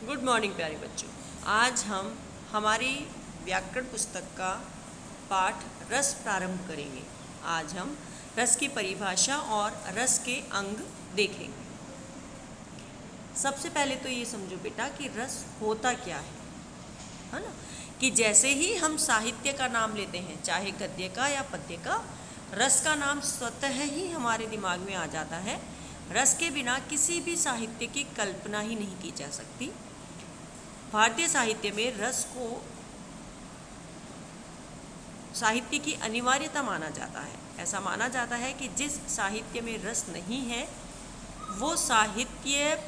Good morning प्यारे बच्चों। आज हम हमारी व्याकरण पुस्तक का पाठ रस प्रारंभ करेंगे। आज हम रस की परिभाषा और रस के अंग देखेंगे। सबसे पहले तो ये समझो बेटा कि रस होता क्या है ना। कि जैसे ही हम साहित्य का नाम लेते हैं, चाहे गद्य का या पद्य का, रस का नाम स्वतः ही हमारे दिमाग में आ जाता है। रस के बिना किसी भी साहित्य की कल्पना ही नहीं की जा सकती। भारतीय साहित्य में रस को साहित्य की अनिवार्यता माना जाता है। ऐसा माना जाता है कि जिस साहित्य में रस नहीं है वो साहित्य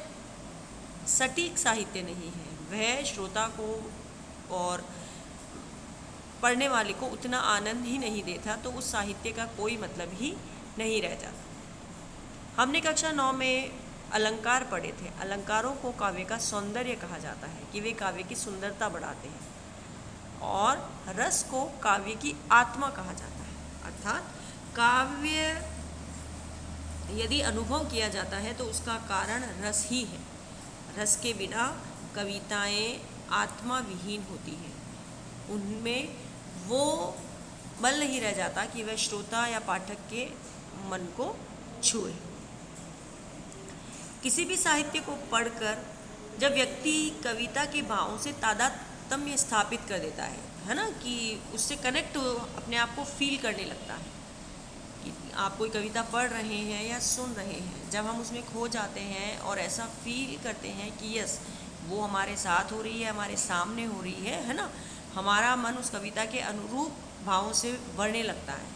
सटीक साहित्य नहीं है। वह श्रोता को और पढ़ने वाले को उतना आनंद ही नहीं देता, तो उस साहित्य का कोई मतलब ही नहीं रह जाता। हमने कक्षा 9 में अलंकार पढ़े थे। अलंकारों को काव्य का सौंदर्य कहा जाता है कि वे काव्य की सुंदरता बढ़ाते हैं, और रस को काव्य की आत्मा कहा जाता है। अर्थात काव्य यदि अनुभव किया जाता है तो उसका कारण रस ही है। रस के बिना कविताएं आत्मा विहीन होती हैं। उनमें वो बल नहीं रह जाता कि वह श्रोता या पाठक के मन को छुए। किसी भी साहित्य को पढ़कर जब व्यक्ति कविता के भावों से तादात्म्य स्थापित कर देता है ना, कि उससे कनेक्ट अपने आप को फील करने लगता है कि आप कोई कविता पढ़ रहे हैं या सुन रहे हैं, जब हम उसमें खो जाते हैं और ऐसा फील करते हैं कि यस वो हमारे साथ हो रही है, हमारे सामने हो रही है ना, हमारा मन उस कविता के अनुरूप भावों से बढ़ने लगता है,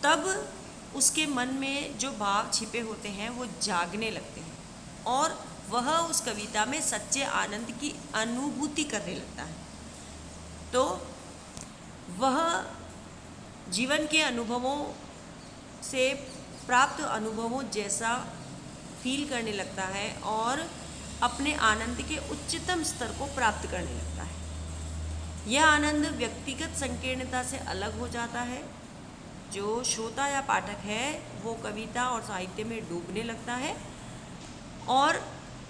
तब उसके मन में जो भाव छिपे होते हैं वो जागने लगते हैं और वह उस कविता में सच्चे आनंद की अनुभूति करने लगता है। तो वह जीवन के अनुभवों से प्राप्त अनुभवों जैसा फील करने लगता है और अपने आनंद के उच्चतम स्तर को प्राप्त करने लगता है। यह आनंद व्यक्तिगत संकीर्णता से अलग हो जाता है। जो श्रोता या पाठक है वो कविता और साहित्य में डूबने लगता है और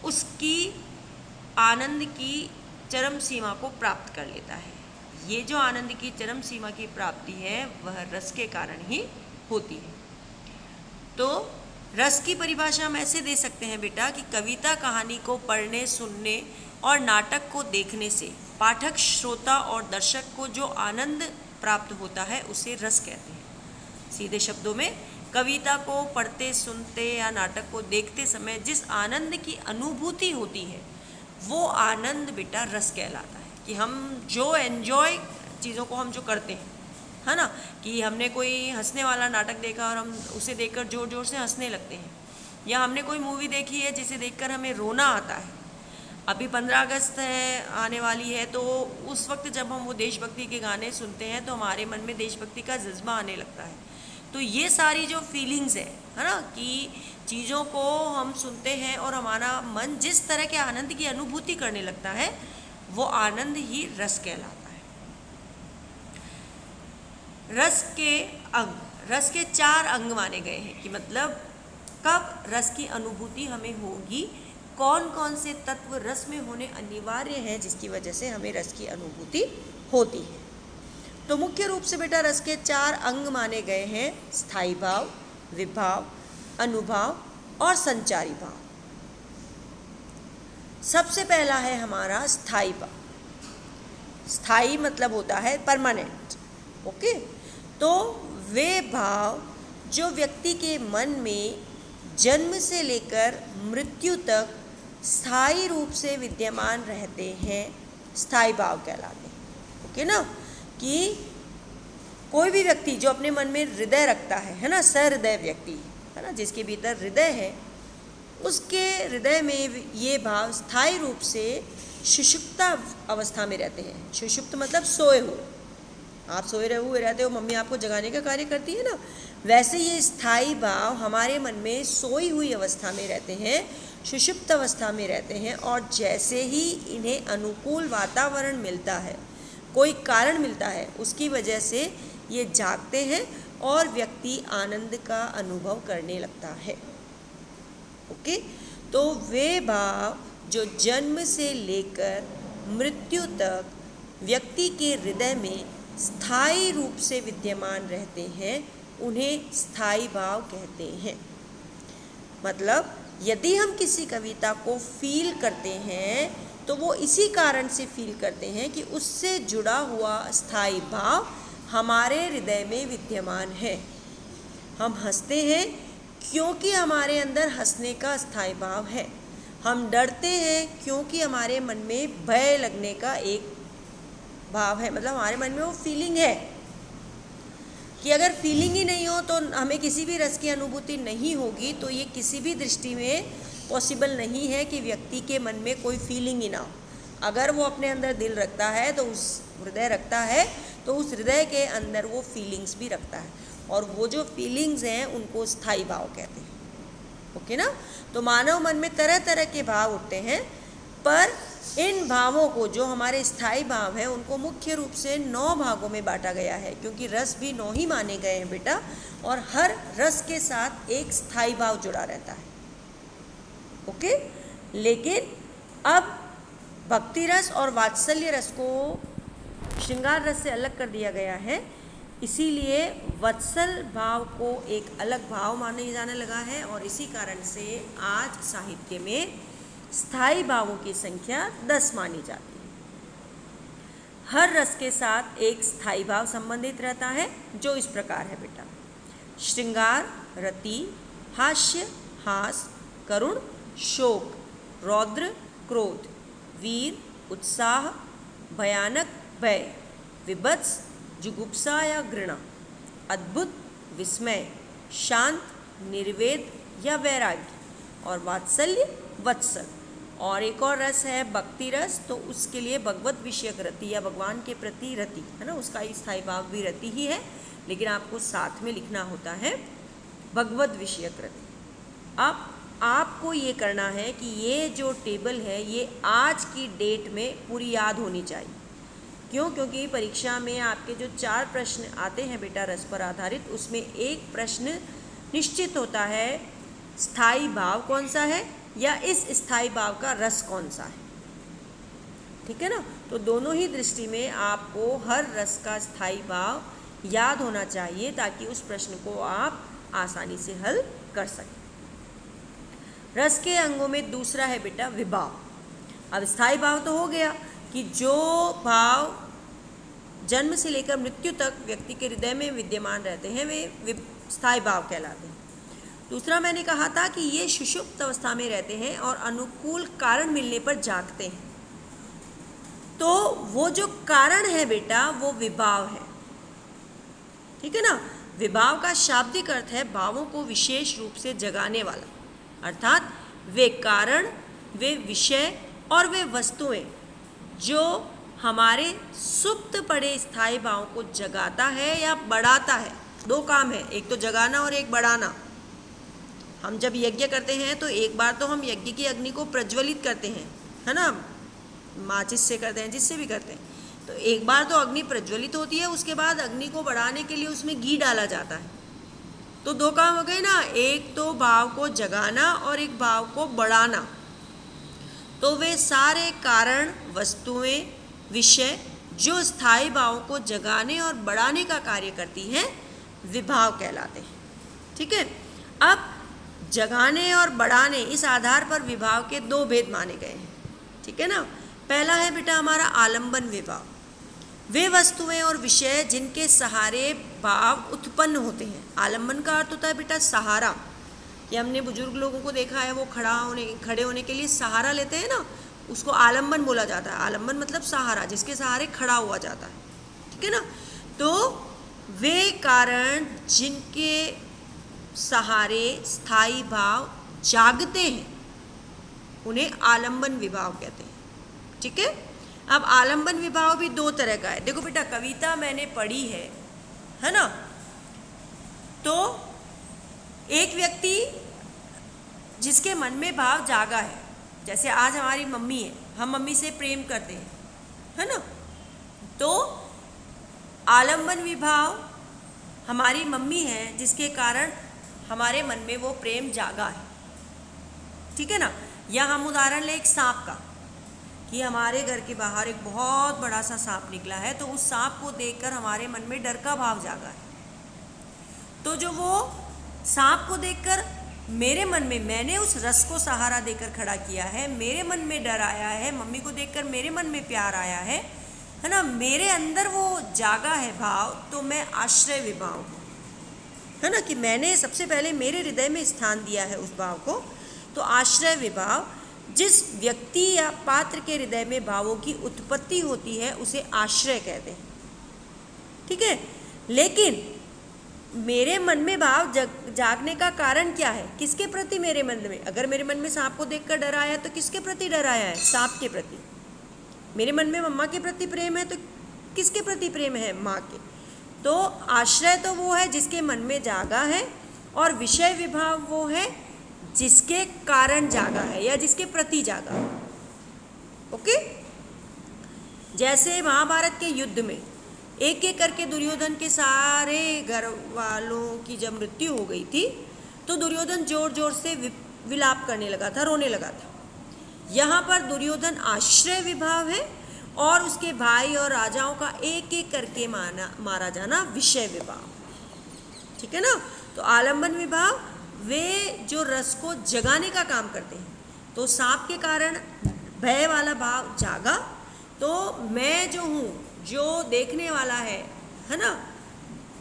उसकी आनंद की चरम सीमा को प्राप्त कर लेता है। ये जो आनंद की चरम सीमा की प्राप्ति है वह रस के कारण ही होती है। तो रस की परिभाषा हम ऐसे दे सकते हैं बेटा कि कविता कहानी को पढ़ने, सुनने और नाटक को देखने से पाठक, श्रोता और दर्शक को जो आनंद प्राप्त होता है उसे रस कहते हैं। सीधे शब्दों में कविता को पढ़ते, सुनते या नाटक को देखते समय जिस आनंद की अनुभूति होती है वो आनंद बेटा रस कहलाता है। कि हम जो एन्जॉय चीज़ों को हम जो करते हैं, है ना, कि हमने कोई हंसने वाला नाटक देखा और हम उसे देखकर ज़ोर ज़ोर से हंसने लगते हैं, या हमने कोई मूवी देखी है जिसे देखकर हमें रोना आता है। अभी 15 अगस्त है आने वाली है, तो उस वक्त जब हम वो देशभक्ति के गाने सुनते हैं तो हमारे मन में देशभक्ति का जज्बा आने लगता है। तो ये सारी जो फीलिंग्स है ना, कि चीज़ों को हम सुनते हैं और हमारा मन जिस तरह के आनंद की अनुभूति करने लगता है वो आनंद ही रस कहलाता है। रस के अंग, रस के 4 अंग माने गए हैं कि मतलब कब रस की अनुभूति हमें होगी, कौन कौन से तत्व रस में होने अनिवार्य हैं जिसकी वजह से हमें रस की अनुभूति होती है। तो मुख्य रूप से बेटा रस के 4 अंग माने गए हैं: स्थायी भाव, विभाव, अनुभाव और संचारी भाव। सबसे पहला है हमारा स्थायी भाव। स्थायी मतलब होता है परमानेंट। ओके, तो वे भाव जो व्यक्ति के मन में जन्म से लेकर मृत्यु तक स्थायी रूप से विद्यमान रहते हैं स्थायी भाव कहलाते हैं। ओके ना, कि कोई भी व्यक्ति जो अपने मन में हृदय रखता है ना, सहृदय व्यक्ति है ना, जिसके भीतर हृदय है, उसके हृदय में ये भाव स्थायी रूप से सुषुप्त अवस्था में रहते हैं। सुषुप्त मतलब सोए हुए। आप सोए हुए रहते हो, मम्मी आपको जगाने का कार्य करती है ना, वैसे ये स्थायी भाव हमारे मन में सोई हुई अवस्था में रहते हैं, सुषुप्त अवस्था में रहते हैं, और जैसे ही इन्हें अनुकूल वातावरण मिलता है, कोई कारण मिलता है, उसकी वजह से ये जागते हैं और व्यक्ति आनंद का अनुभव करने लगता है। ओके, तो वे भाव जो जन्म से लेकर मृत्यु तक व्यक्ति के हृदय में स्थायी रूप से विद्यमान रहते हैं, उन्हें स्थायी भाव कहते हैं। मतलब यदि हम किसी कविता को फील करते हैं तो वो इसी कारण से फील करते हैं कि उससे जुड़ा हुआ स्थायी भाव हमारे हृदय में विद्यमान है। हम हंसते हैं क्योंकि हमारे अंदर हंसने का स्थायी भाव है। हम डरते हैं क्योंकि हमारे मन में भय लगने का एक भाव है। मतलब हमारे मन में वो फीलिंग है कि अगर फीलिंग ही नहीं हो तो हमें किसी भी रस की अनुभूति नहीं होगी। तो ये किसी भी दृष्टि में पॉसिबल नहीं है कि व्यक्ति के मन में कोई फीलिंग ही ना हो। अगर वो अपने अंदर दिल रखता है तो उस हृदय रखता है तो उस हृदय के अंदर वो फीलिंग्स भी रखता है, और वो जो फीलिंग्स हैं उनको स्थायी भाव कहते हैं। ओके ना। तो मानव मन में तरह तरह के भाव उठते हैं, पर इन भावों को, जो हमारे स्थायी भाव हैं, उनको मुख्य रूप से 9 भागों में बांटा गया है, क्योंकि रस भी 9 ही माने गए हैं बेटा, और हर रस के साथ एक स्थायी भाव जुड़ा रहता है। ओके। लेकिन अब भक्ति रस और वात्सल्य रस को श्रृंगार रस से अलग कर दिया गया है, इसीलिए वत्सल भाव को एक अलग भाव माने जाने लगा है, और इसी कारण से आज साहित्य में स्थायी भावों की संख्या 10 मानी जाती है। हर रस के साथ एक स्थायी भाव संबंधित रहता है, जो इस प्रकार है बेटा: श्रृंगार, रति, हास्य, हास, करुण, शोक, रौद्र, क्रोध, वीर, उत्साह, भयानक, भय, विभत्स, जुगुप्सा या घृणा, अद्भुत, विस्मय, शांत, निर्वेद या वैराग्य, और वात्सल्य, वत्सल। और एक और रस है भक्ति रस, तो उसके लिए भगवत विषयक रति या भगवान के प्रति रति है ना, उसका स्थायी भाव भी रति ही है, लेकिन आपको साथ में लिखना होता है भगवत विषयक रति। अब आपको ये करना है कि ये जो टेबल है ये आज की डेट में पूरी याद होनी चाहिए। क्यों? क्योंकि परीक्षा में आपके जो 4 प्रश्न आते हैं बेटा रस पर आधारित, उसमें एक प्रश्न निश्चित होता है स्थायी भाव कौन सा है या इस स्थायी भाव का रस कौन सा है। ठीक है ना। तो दोनों ही दृष्टि में आपको हर रस का स्थायी भाव याद होना चाहिए, ताकि उस प्रश्न को आप आसानी से हल कर सकें। रस के अंगों में दूसरा है बेटा विभाव। अब स्थायी भाव तो हो गया कि जो भाव जन्म से लेकर मृत्यु तक व्यक्ति के हृदय में विद्यमान रहते हैं वे स्थायी भाव कहलाते हैं। दूसरा मैंने कहा था कि ये सुषुप्त अवस्था में रहते हैं और अनुकूल कारण मिलने पर जागते हैं। तो वो जो कारण है बेटा वो विभाव है। ठीक है ना। विभाव का शाब्दिक अर्थ है भावों को विशेष रूप से जगाने वाला, अर्थात वे कारण, वे विषय और वे वस्तुएं जो हमारे सुप्त पड़े स्थायी भावों को जगाता है या बढ़ाता है। 2 काम है, एक तो जगाना और एक बढ़ाना। हम जब यज्ञ करते हैं तो एक बार तो हम यज्ञ की अग्नि को प्रज्वलित करते हैं, है ना, माचिस से करते हैं, जिससे भी करते हैं। तो एक बार तो अग्नि प्रज्वलित होती है, उसके बाद अग्नि को बढ़ाने के लिए उसमें घी डाला जाता है। तो 2 काम हो गए ना, एक तो भाव को जगाना और एक भाव को बढ़ाना। तो वे सारे कारण, वस्तुएं, विषय जो स्थायी भावों को जगाने और बढ़ाने का कार्य करती हैं विभाव कहलाते हैं। ठीक है। अब जगाने और बढ़ाने इस आधार पर विभाव के 2 भेद माने गए हैं। ठीक है ना। पहला है बेटा हमारा आलंबन विभाव। वे वस्तुएं और विषय जिनके सहारे भाव उत्पन्न होते हैं। आलंबन का अर्थ होता है बेटा सहारा। ये हमने बुजुर्ग लोगों को देखा है, वो खड़े होने के लिए सहारा लेते हैं ना, उसको आलंबन बोला जाता है। आलंबन मतलब सहारा, जिसके सहारे खड़ा हुआ जाता है। ठीक है ना। तो वे कारण जिनके सहारे स्थायी भाव जागते हैं उन्हें आलंबन विभाव कहते हैं। ठीक है। अब आलंबन विभाव भी 2 तरह का है। देखो बेटा, कविता मैंने पढ़ी है ना, तो एक व्यक्ति जिसके मन में भाव जागा है, जैसे आज हमारी मम्मी है, हम मम्मी से प्रेम करते हैं, है ना, तो आलंबन विभाव हमारी मम्मी है जिसके कारण हमारे मन में वो प्रेम जागा है। ठीक है ना। या हम उदाहरण लें एक सांप का, कि हमारे घर के बाहर एक बहुत बड़ा सा सांप निकला है, तो उस सांप को देखकर हमारे मन में डर का भाव जागा है। तो जो वो सांप को देखकर मेरे मन में, मैंने उस रस को सहारा देकर खड़ा किया है, मेरे मन में डर आया है, मम्मी को देखकर मेरे मन में प्यार आया है ना, मेरे अंदर वो जागा है भाव, तो मैं आश्रय विभाव हूँ, है ना, कि मैंने सबसे पहले मेरे हृदय में स्थान दिया है उस भाव को। तो आश्रय विभाव, जिस व्यक्ति या पात्र के हृदय में भावों की उत्पत्ति होती है उसे आश्रय कहते हैं, ठीक है। लेकिन मेरे मन में भाव जागने का कारण क्या है, किसके प्रति मेरे मन में, अगर मेरे मन में सांप को देखकर डर आया तो किसके प्रति डर आया है, सांप के प्रति। मेरे मन में मम्मा के प्रति प्रेम है तो किसके प्रति प्रेम है, माँ के। तो आश्रय तो वो है जिसके मन में जागा है, और विषय विभाव वो है जिसके कारण जागा है या जिसके प्रति जागा है। ओके, जैसे महाभारत के युद्ध में एक एक करके दुर्योधन के सारे घर वालों की जब मृत्यु हो गई थी, तो दुर्योधन जोर जोर से विलाप करने लगा था, रोने लगा था। यहाँ पर दुर्योधन आश्रय विभाव है और उसके भाई और राजाओं का एक एक करके मारा जाना विषय विभाव, ठीक है ना। तो आलंबन विभाव वे जो रस को जगाने का काम करते हैं। तो सांप के कारण भय वाला भाव जागा, तो मैं जो हूँ, जो देखने वाला है ना,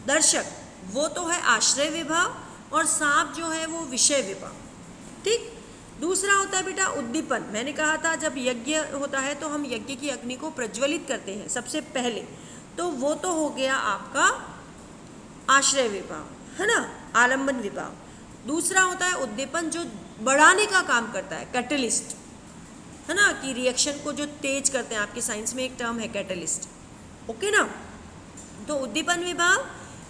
दर्शक, वो तो है आश्रय विभाव, और सांप जो है वो विषय विभाव, ठीक। दूसरा होता है बेटा उद्दीपन। मैंने कहा था जब यज्ञ होता है तो हम यज्ञ की अग्नि को प्रज्वलित करते हैं सबसे पहले, तो वो तो हो गया आपका आश्रय विभाव, है ना, आलंबन विभाव। दूसरा होता है उद्दीपन, जो बढ़ाने का काम करता है, कैटलिस्ट, है ना, कि रिएक्शन को जो तेज करते हैं, आपके साइंस में एक टर्म है कैटलिस्ट, ओके ना। तो उद्दीपन विभाव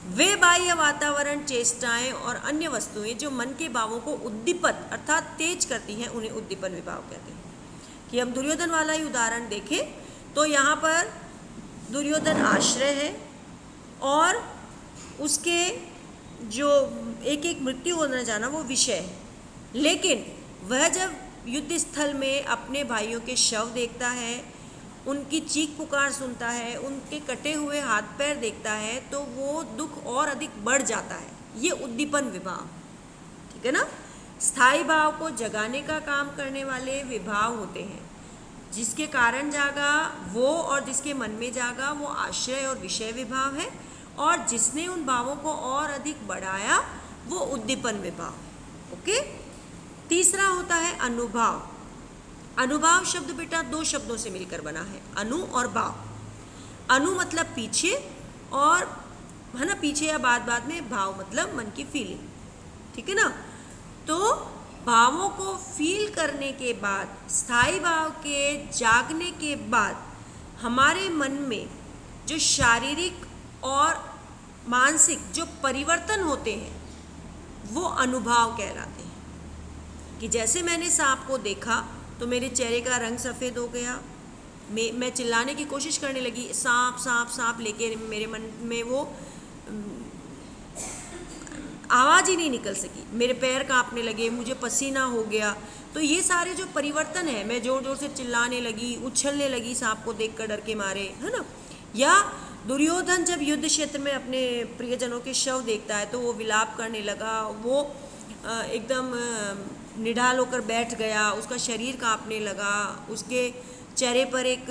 वे बाह्य वातावरण, चेष्टाएं और अन्य वस्तुएं जो मन के भावों को उद्दीपत अर्थात तेज करती हैं, उन्हें उद्दीपन विभाव कहते हैं। कि हम दुर्योधन वाला ही उदाहरण देखें तो यहाँ पर दुर्योधन आश्रय है और उसके जो एक एक मृत्यु होना जाना वो विषय है। लेकिन वह जब युद्ध स्थल में अपने भाइयों के शव देखता है, उनकी चीख पुकार सुनता है, उनके कटे हुए हाथ पैर देखता है, तो वो दुख और अधिक बढ़ जाता है। ये उद्दीपन विभाव, ठीक है ना। स्थायी भाव को जगाने का काम करने वाले विभाव होते हैं। जिसके कारण जागा वो और जिसके मन में जागा वो आश्रय और विषय विभाव है, और जिसने उन भावों को और अधिक बढ़ाया वो उद्दीपन विभाव। ओके। तीसरा होता है अनुभाव। अनुभाव शब्द बेटा दो शब्दों से मिलकर बना है, अनु और भाव। अनु मतलब पीछे, और है ना, पीछे या बाद में, भाव मतलब मन की फीलिंग, ठीक है ना। तो भावों को फील करने के बाद, स्थायी भाव के जागने के बाद हमारे मन में जो शारीरिक और मानसिक जो परिवर्तन होते हैं वो अनुभाव कहलाते हैं। कि जैसे मैंने सांप को देखा तो मेरे चेहरे का रंग सफ़ेद हो गया, मैं चिल्लाने की कोशिश करने लगी, सांप सांप सांप लेके, मेरे मन में वो आवाज़ ही नहीं निकल सकी, मेरे पैर कांपने लगे, मुझे पसीना हो गया। तो ये सारे जो परिवर्तन है, मैं ज़ोर ज़ोर से चिल्लाने लगी, उछलने लगी सांप को देखकर डर के मारे, है ना। या दुर्योधन जब युद्ध क्षेत्र में अपने प्रियजनों के शव देखता है तो वो विलाप करने लगा, वो एकदम निढाल होकर बैठ गया, उसका शरीर कांपने लगा, उसके चेहरे पर एक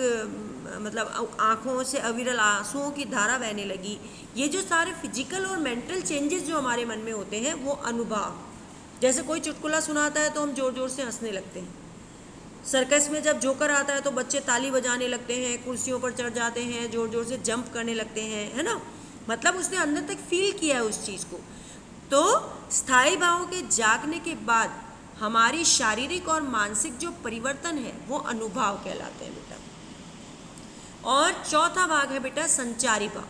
मतलब आँखों से अविरल आंसुओं की धारा बहने लगी। ये जो सारे फिजिकल और मेंटल चेंजेस जो हमारे मन में होते हैं वो अनुभाव। जैसे कोई चुटकुला सुनाता है तो हम ज़ोर ज़ोर से हंसने लगते हैं, सर्कस में जब जोकर आता है तो बच्चे ताली बजाने लगते हैं, कुर्सियों पर चढ़ जाते हैं, ज़ोर ज़ोर से जंप करने लगते हैं, है ना। मतलब उसने अंदर तक फील किया है उस चीज़ को। तो स्थायी भावों के जागने के बाद हमारी शारीरिक और मानसिक जो परिवर्तन है वो अनुभाव कहलाते हैं बेटा। और चौथा भाग है बेटा संचारी भाव।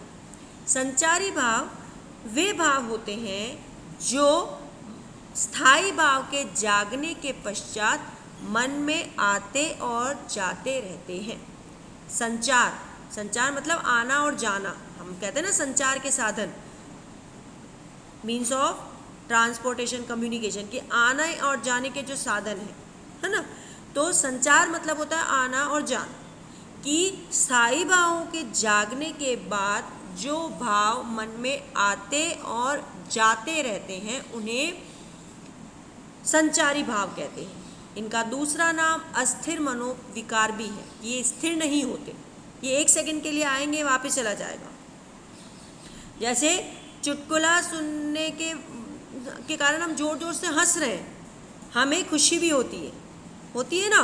संचारी भाव वे भाव होते हैं जो स्थायी भाव के जागने के पश्चात मन में आते और जाते रहते हैं। संचार मतलब आना और जाना, हम कहते हैं ना संचार के साधन, मीन्स ऑफ ट्रांसपोर्टेशन कम्युनिकेशन, के आने और जाने के जो साधन हैं है ना। तो संचार मतलब होता है आना और जाना, कि स्थायी भावों के जागने के बाद जो भाव मन में आते और जाते रहते हैं उन्हें संचारी भाव कहते हैं। इनका दूसरा नाम अस्थिर मनोविकार भी है। ये स्थिर नहीं होते, ये 1 सेकंड के लिए आएंगे वापस चला जाएगा। जैसे चुटकुला सुनने के कारण हम जोर जोर से हंस रहे हैं, हमें खुशी भी होती है ना,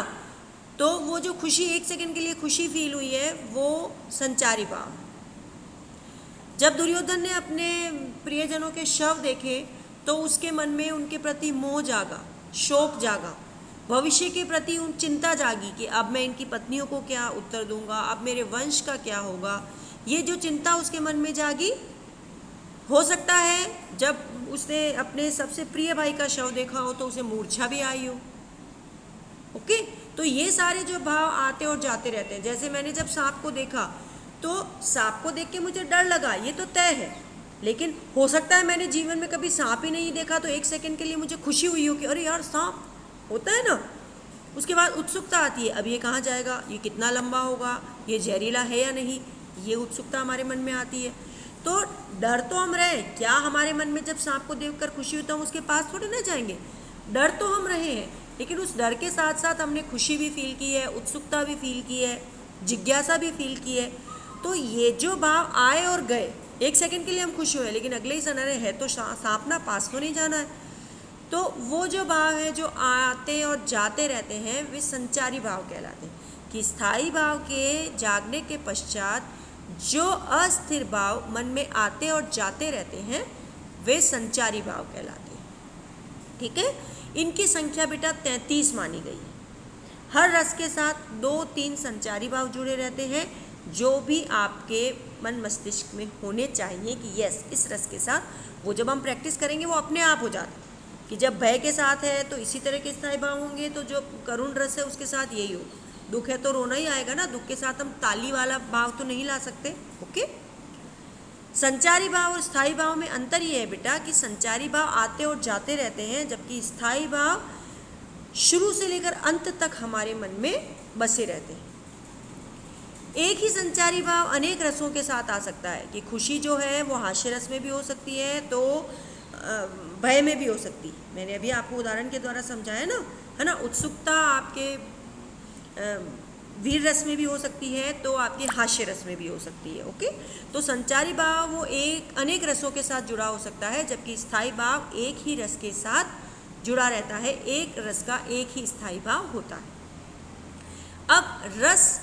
तो वो जो खुशी 1 सेकंड के लिए खुशी फील हुई है वो संचारी भाव। जब दुर्योधन ने अपने प्रियजनों के शव देखे तो उसके मन में उनके प्रति मोह जागा, शोक जागा, भविष्य के प्रति उन चिंता जागी कि अब मैं इनकी पत्नियों को क्या उत्तर दूंगा, अब मेरे वंश का क्या होगा। ये जो चिंता उसके मन में जागी, हो सकता है जब उसने अपने सबसे प्रिय भाई का शव देखा हो तो उसे मूर्छा भी आई हो। ओके, तो ये सारे जो भाव आते और जाते रहते हैं। जैसे मैंने जब सांप को देखा तो सांप को देख के मुझे डर लगा, ये तो तय है, लेकिन हो सकता है मैंने जीवन में कभी सांप ही नहीं देखा तो 1 सेकंड के लिए मुझे खुशी हुई हो कि अरे यार सांप होता है ना। उसके बाद उत्सुकता आती है, अब ये कहाँ जाएगा, ये कितना लंबा होगा, ये जहरीला है या नहीं, ये उत्सुकता हमारे मन में आती है। तो डर तो हम रहे, क्या हमारे मन में जब सांप को देखकर खुशी होता है हम उसके पास थोड़े ना जाएंगे, डर तो हम रहे हैं, लेकिन उस डर के साथ साथ हमने खुशी भी फील की है, उत्सुकता भी फील की है, जिज्ञासा भी फील की है। तो ये जो भाव आए और गए, 1 सेकंड के लिए हम खुश हुए, लेकिन अगले ही समय है तो सांप ना, पास तो नहीं जाना है। तो वो जो भाव है जो आते और जाते रहते हैं वे संचारी भाव कहलाते हैं। कि स्थायी भाव के जागने के पश्चात जो अस्थिर भाव मन में आते और जाते रहते हैं वे संचारी भाव कहलाते हैं। ठीक है, इनकी संख्या बेटा 33 मानी गई है। हर रस के साथ 2-3 संचारी भाव जुड़े रहते हैं जो भी आपके मन मस्तिष्क में होने चाहिए कि यस इस रस के साथ। वो जब हम प्रैक्टिस करेंगे वो अपने आप हो जाता है कि जब भय के साथ है तो इसी तरह के स्थायी भाव होंगे, तो जो करुण रस है उसके साथ यही होगा। दुख है तो रोना ही आएगा ना, दुख के साथ हम ताली वाला भाव तो नहीं ला सकते। ओके, संचारी भाव और स्थायी भाव में अंतर ये है बेटा कि संचारी भाव आते और जाते रहते हैं, जबकि स्थायी भाव शुरू से लेकर अंत तक हमारे मन में बसे रहते हैं। एक ही संचारी भाव अनेक रसों के साथ आ सकता है कि खुशी जो है वो हास्य रस में भी हो सकती है, तो भय में भी हो सकती है। मैंने अभी आपको उदाहरण के द्वारा समझाया ना, है ना। उत्सुकता आपके वीर रस में भी हो सकती है, तो आपके हास्य रस में भी हो सकती है। ओके, तो संचारी भाव वो अनेक रसों के साथ जुड़ा हो सकता है, जबकि स्थायी भाव एक ही रस के साथ जुड़ा रहता है। एक रस का एक ही स्थायी भाव होता है। अब रस,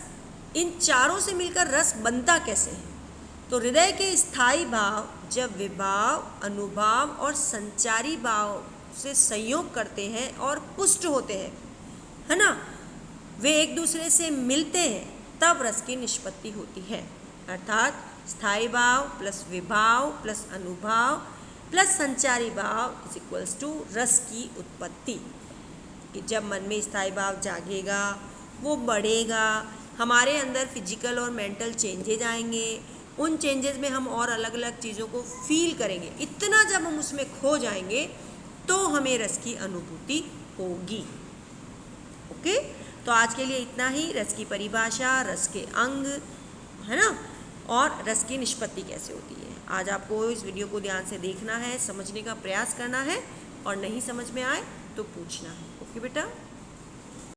इन चारों से मिलकर रस बनता कैसे है? तो हृदय के स्थायी भाव जब विभाव, अनुभाव और संचारी भाव से संयोग करते हैं और पुष्ट होते हैं, है ना, वे एक दूसरे से मिलते हैं, तब रस की निष्पत्ति होती है। अर्थात स्थायी भाव प्लस विभाव प्लस अनुभाव प्लस संचारी भाव इज इक्वल्स टू रस की उत्पत्ति। कि जब मन में स्थायी भाव जागेगा, वो बढ़ेगा, हमारे अंदर फिजिकल और मेंटल चेंजेज आएंगे, उन चेंजेस में हम और अलग अलग चीज़ों को फील करेंगे। इतना जब हम उसमें खो जाएंगे तो हमें रस की अनुभूति होगी। ओके, तो आज के लिए इतना ही। रस की परिभाषा, रस के अंग, है ना, और रस की निष्पत्ति कैसे होती है। आज आपको इस वीडियो को ध्यान से देखना है, समझने का प्रयास करना है, और नहीं समझ में आए तो पूछना है। ओके बेटा।